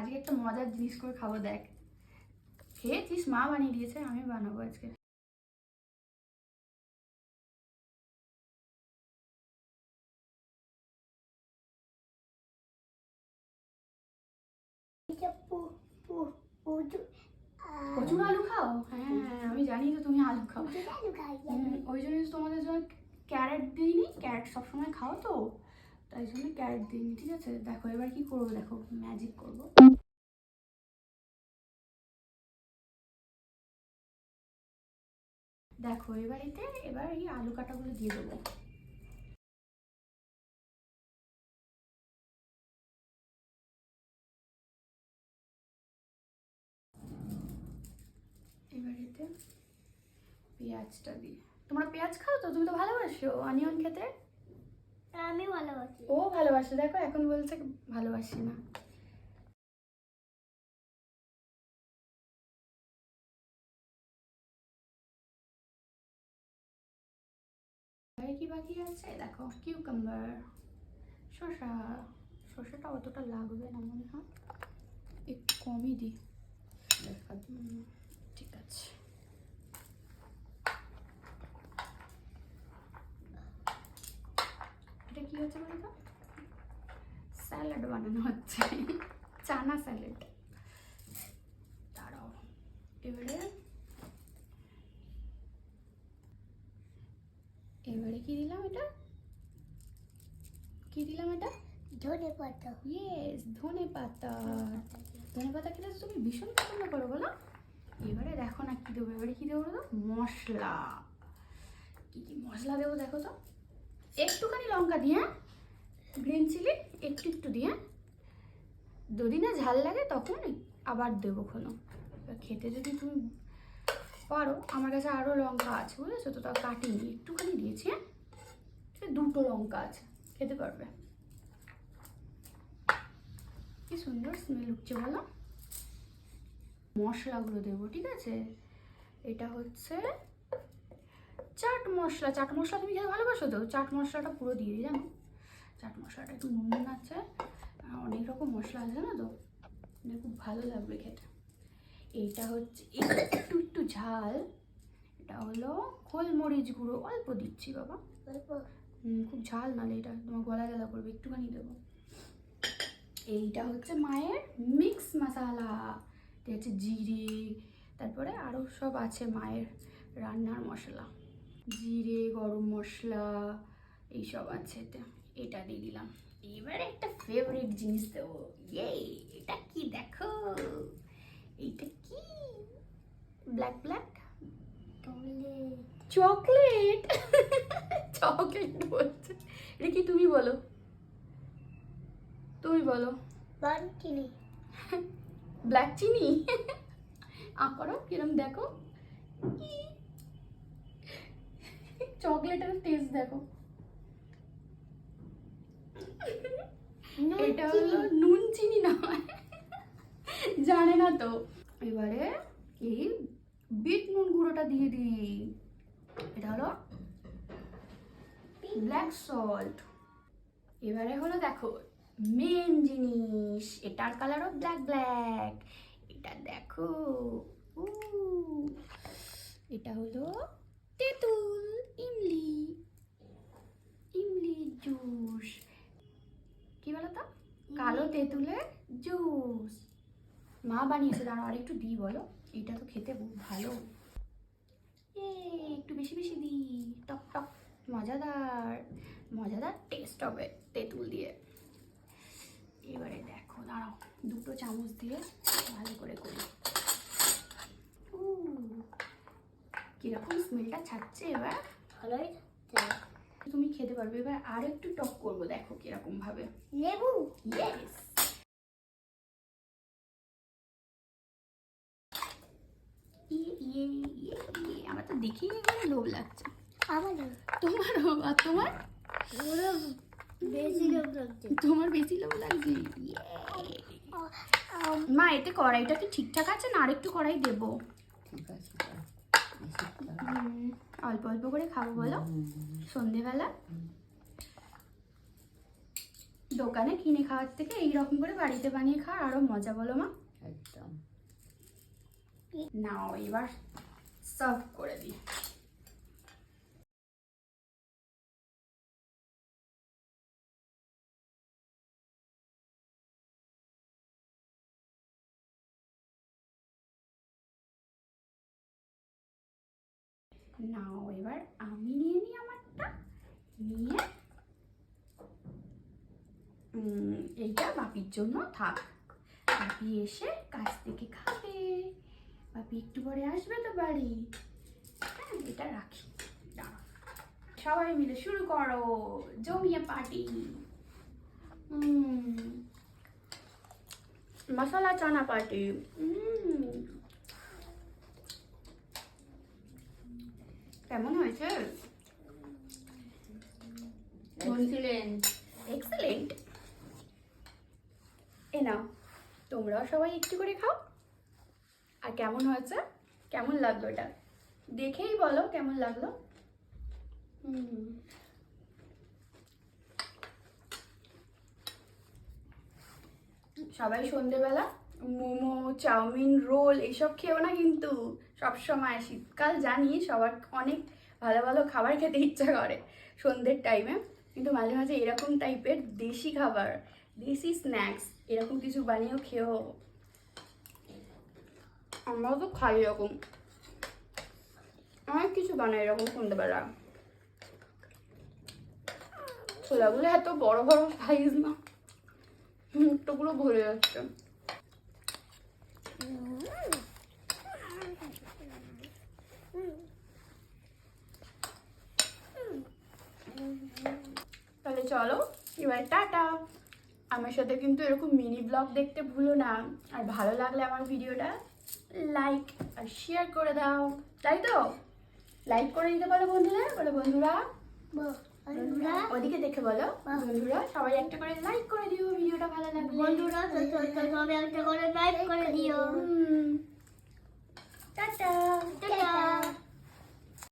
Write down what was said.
আজকে একটা মজার জিনিস করে খাবো, দেখ। খেয়েছিস? মা বানিয়ে দিয়েছে, আমি বানাবো আজকে। প্রচুর আলু খাও? হ্যাঁ, আমি জানি তো তুমি আলু খাও। ওই জন্য তোমাদের জন্য ক্যারেট দিইনি, ক্যারেট সবসময় খাও তো, তাই জন্য ক্যারেট দিইনি, ঠিক আছে? দেখো এবার কি করবো, দেখো ম্যাজিক করবো। দেখো এবার এই আলু কাটাগুলো দিয়ে দেবো। এবার এতে পেঁয়াজটা দিই। তোমরা পেঁয়াজ খাও তো? তুমি তো ভালোবাসো অনিয়ন খেতে। আমি ভালোবাসি। ও ভালোবাসে, দেখো এখন বলছে ভালোবাসি না। কি বাকি আছে দেখো, কিউকাম্বার, শসা। শসাটা অতটা লাগবে না মনে হয়, একটু কমই দিই। ঠিক আছে। এটা কি হচ্ছে বলতো? স্যালাড বানানো হচ্ছে, চানা স্যালাড। দাঁড়াও, এবারে কি দিলাম? এটা কি দিলাম? এটা ধনে পাতা। ইয়েস, ধনে পাতা। ধনে পাতা খেতে তুমি ভীষণ পছন্দ করো বলো। এবারে দেখো না কি দেবো, এবারে কি দেবো বলো? মশলা। কি কি মশলা দেবো দেখো তো। একটুখানি লঙ্কা দিয়ে, গ্রিন চিলি একটু একটু দিয়ে, যদি না ঝাল লাগে তখন আবার দেবো কোনো। খেতে যদি তুমি পারো, আমার কাছে আরও লঙ্কা আছে বুঝেছো তো, তাও কাটিনি, একটুখানি দিয়েছি। হ্যাঁ, দুটো লঙ্কা আছে, খেতে পারবে। কি সুন্দর স্মেল উঠছে বলো। মশলাগুলো দেবো, ঠিক আছে? এটা হচ্ছে চাট মশলা। চাট মশলা তুমি খেতে ভালোবাসো তো? চাট মশলাটা পুরো দিয়ে দিই, জানো? চাট মশলাটা একটু নুন আছে, অনেক রকম মশলা আছে না তো, খুব ভালো লাগবে খেতে। এইটা হচ্ছে একটু একটু ঝাল, এটা হলো গোলমরিচ গুঁড়ো, অল্প দিচ্ছি বাবা, খুব ঝাল নালে এটা তোমার গলা গেলা করবে, একটুখানি দেবো। এইটা হচ্ছে মায়ের মিক্স মশলা, এটা হচ্ছে জিরে, তারপরে আরও সব আছে মায়ের রান্নার মশলা, জিরে, গরম মশলা, এইসব আছে। এটা দিয়ে দিলাম। এবারে একটা ফেভারিট জিনিস দেবো। এটা কি দেখো, এইটা কি? Black black chocolate. চকলেট বলছে, এটা কি? তুমি বলো, তুমি বলো। চিনি। ব্ল্যাক চিনি। করো কিরম দেখো, চকলেটের টেস্ট দেখো। এটা হলো নুন চিনি নয়, জানে না তো। এবারে এই বিট নুন গুঁড়োটা দিয়ে দিই, এটা হলো ব্ল্যাক সল্ট। এবারে হলো দেখো মেন জিনিস, এটার কালারও ব্ল্যাক ব্ল্যাক, এটা দেখো। এটা হলো তেঁতুল, ইমলি, ইমলি জুস। কি বলতো? কালো তেঁতুলের জুস। মা বানিয়েছে, দাঁড়াও আর একটু দিই বলো, এটা তো খেতে খুব ভালো। একটু বেশি বেশি দিই, টক টক, মজাদার মজাদার টেস্ট হবে তেঁতুল দিয়ে। এবারে দেখো, দাঁড়াও দুটো চামচ দিয়ে ভালো করে করি। কিরকম স্মেলটা ছাড়ছে এবার, ভালোই। তুমি খেতে পারবে। এবার আর একটু টক করবো, দেখো কিরকম ভাবে। লেবু। ইয়েস। আমার তো দেখেই এবারে লোভ লাগছে। আমারও। তোমারও? আর তোমার? বেশি লোভ লাগছে। তোমার বেশি লোভ লাগছে। মা এতে কড়াইটা কি ঠিকঠাক আছে না আরেকটু কড়াই দেবো? ঠিক আছে, অল্প অল্প করে খাবো বলো সন্ধেবেলা। দোকানে কিনে খাওয়ার থেকে এইরকম করে বাড়িতে বানিয়ে খাওয়ার আরো মজা, বলো মা? একদম। নাও এবার সার্ভ করে দিই। নাও এবার আমি নিয়ে নিই আমারটা, নিয়ে এইটা বাপির জন্য থাক। বাপি এসে কাছ থেকে খাবে, বাপি একটু পরে আসবে তো বাড়ি। হ্যাঁ, এটা রাখি, দাঁড়াও। সবাই মিলে শুরু করো জমিয়ে পার্টি। মশলা চানা পার্টি। কেমন হয়েছে? এক্সিলেন্ট। এক্সেলেন্ট। এ নাও, তোমরাও সবাই একটু করে খাও। আর কেমন হয়েছে, কেমন লাগলো এটা দেখেই বলো কেমন লাগলো। সবাই সন্ধেবেলা মোমো, চাউমিন, রোল এইসব খেও না কিন্তু সব সময়। শীতকাল জানি সবার অনেক ভালো ভালো খাবার খেতে ইচ্ছা করে সন্ধ্যের টাইমে, কিন্তু মাঝে মাঝে এরকম টাইপের দেশি খাবার, দেশি স্ন্যাক্স এরকম কিছু বানিয়েও খেও। আমরাও তো খাই এরকম, অনেক কিছু বানাই এরকম সন্ধ্যেবেলা। ছোলাগুলো এত বড় বড় সাইজ না, মুখটা পুরো ভরে যাচ্ছে। তাহলে চলো এবার টাটা। আমার সাথে কিন্তু এরকম মিনি ব্লগ দেখতে ভুলো না, আর ভালো লাগলে আমার ভিডিওটা লাইক আর শেয়ার করে দাও, তাই তো? লাইক করে দিতে বলো বন্ধুদের, বলো বন্ধুরা, বন্ধুরা ওদিকে দেখে বলো বন্ধুরা সবাই একটা করে লাইক করে দিও ভিডিওটা ভালো লাগলে। বন্ধুরা সবাই একটা করে লাইক করে দিও। টাটা। টাটা।